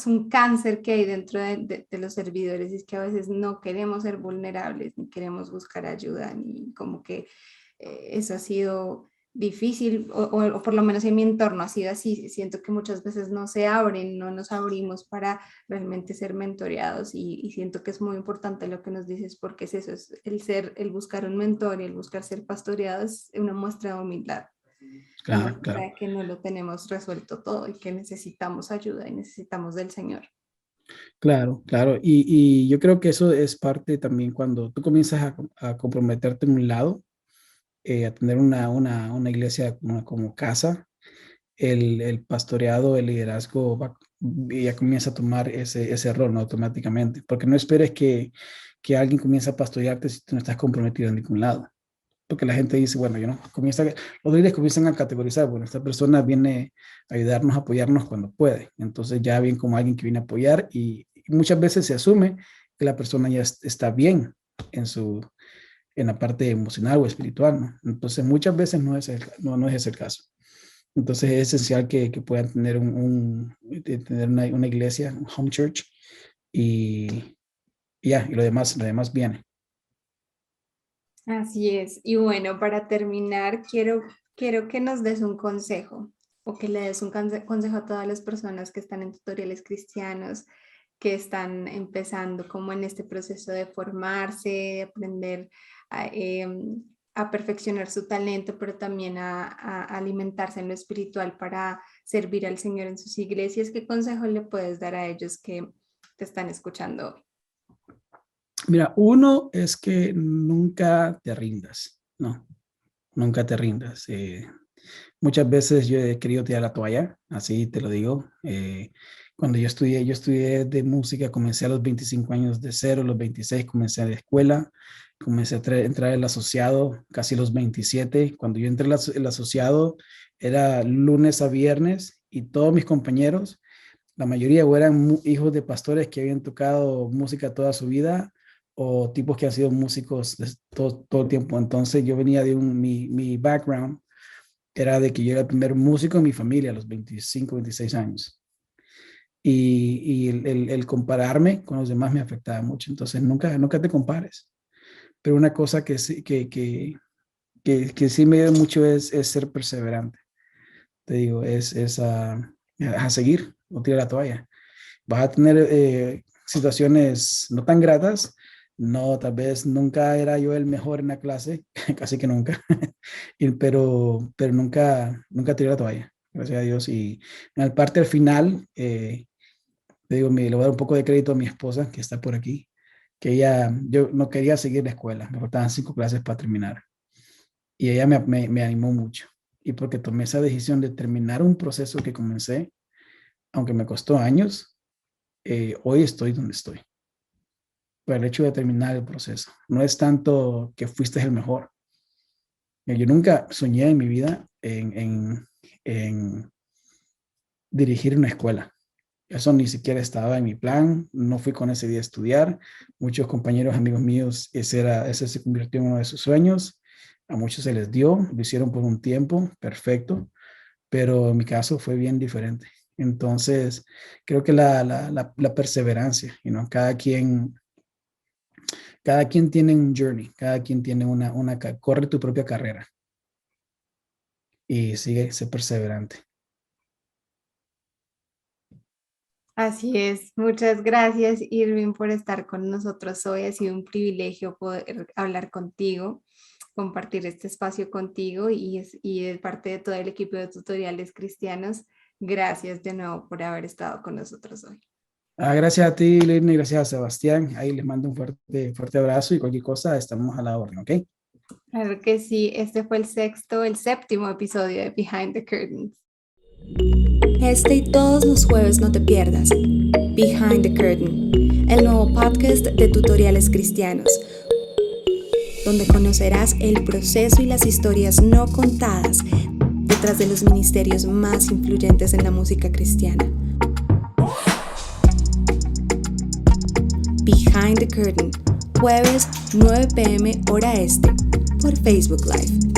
un cáncer que hay dentro de los servidores, y es que a veces no queremos ser vulnerables, ni queremos buscar ayuda, ni como que eso ha sido difícil, o por lo menos en mi entorno ha sido así. Siento que muchas veces no se abren, no nos abrimos para realmente ser mentoreados, y siento que es muy importante lo que nos dices, porque es eso, es el buscar un mentor y el buscar ser pastoreado es una muestra de humildad. Una Claro, muestra claro. de que no lo tenemos resuelto todo y que necesitamos ayuda y necesitamos del Señor. Claro, claro. Y yo creo que eso es parte también cuando tú comienzas a comprometerte en un lado, a tener una iglesia como casa, el pastoreado, el liderazgo ya comienza a tomar ese rol, ¿no? Automáticamente, porque no esperes que alguien comience a pastorearte si tú no estás comprometido en ningún lado. Porque la gente dice, bueno, yo no, los líderes comienzan a categorizar, bueno, esta persona viene a ayudarnos, a apoyarnos cuando puede. Entonces ya ven como alguien que viene a apoyar, y muchas veces se asume que la persona ya está bien en en la parte emocional o espiritual, ¿no? Entonces muchas veces no es ese el caso. Entonces es esencial que puedan tener tener una iglesia, un home church, y ya, y lo demás viene. Así es. Y bueno, para terminar, quiero que nos des un consejo, o que le des un consejo a todas las personas que están en tutoriales cristianos, que están empezando como en este proceso de formarse, de aprender a perfeccionar su talento, pero también a alimentarse en lo espiritual para servir al Señor en sus iglesias. ¿Qué consejo le puedes dar a ellos que te están escuchando hoy? Mira, uno es que nunca te rindas, ¿no? Nunca te rindas. Muchas veces yo he querido tirar la toalla, así te lo digo. Cuando yo estudié de música, comencé a los 25 años de cero, los 26 comencé a la escuela, comencé a entrar el asociado casi los 27. Cuando yo entré el asociado era lunes a viernes, y todos mis compañeros, la mayoría o eran hijos de pastores que habían tocado música toda su vida, o tipos que han sido músicos todo el tiempo. Entonces yo venía mi background era de que yo era el primer músico en mi familia a los 25, 26 años. Y el compararme con los demás me afectaba mucho. Entonces nunca te compares. Pero una cosa que sí me dio mucho es ser perseverante. Te digo, es a seguir, no tirar la toalla. Vas a tener situaciones no tan gratas. No, tal vez nunca era yo el mejor en la clase, casi que nunca, pero nunca tiré la toalla, gracias a Dios. Y en la parte al final, te digo, le voy a dar un poco de crédito a mi esposa, que está por aquí, que yo no quería seguir la escuela, me faltaban 5 clases para terminar. Y ella me animó mucho. Y porque tomé esa decisión de terminar un proceso que comencé, aunque me costó años, hoy estoy donde estoy, por el hecho de terminar el proceso. No es tanto que fuiste el mejor. Yo nunca soñé en mi vida en dirigir una escuela. Eso ni siquiera estaba en mi plan. No fui con ese día a estudiar. Muchos compañeros, amigos míos, ese se convirtió en uno de sus sueños. A muchos se les dio, lo hicieron por un tiempo, perfecto. pero en mi caso fue bien diferente. Entonces, creo que la perseverancia, cada quien tiene un journey, cada quien tiene corre tu propia carrera y sigue, sé perseverante. Así es. Muchas gracias, Irving, por estar con nosotros hoy. Ha sido un privilegio poder hablar contigo, compartir este espacio contigo y de parte de todo el equipo de Tutoriales Cristianos. Gracias de nuevo por haber estado con nosotros hoy. Gracias a ti, Lina, y gracias a Sebastián. Ahí les mando un fuerte abrazo y cualquier cosa estamos a la orden, ¿ok? Claro que sí. Este fue el séptimo episodio de Behind the Curtains. Este y todos los jueves no te pierdas Behind the Curtain, el nuevo podcast de Tutoriales Cristianos, donde conocerás el proceso y las historias no contadas detrás de los ministerios más influyentes en la música cristiana. Behind the Curtain, jueves 9 p.m. hora este, por Facebook Live.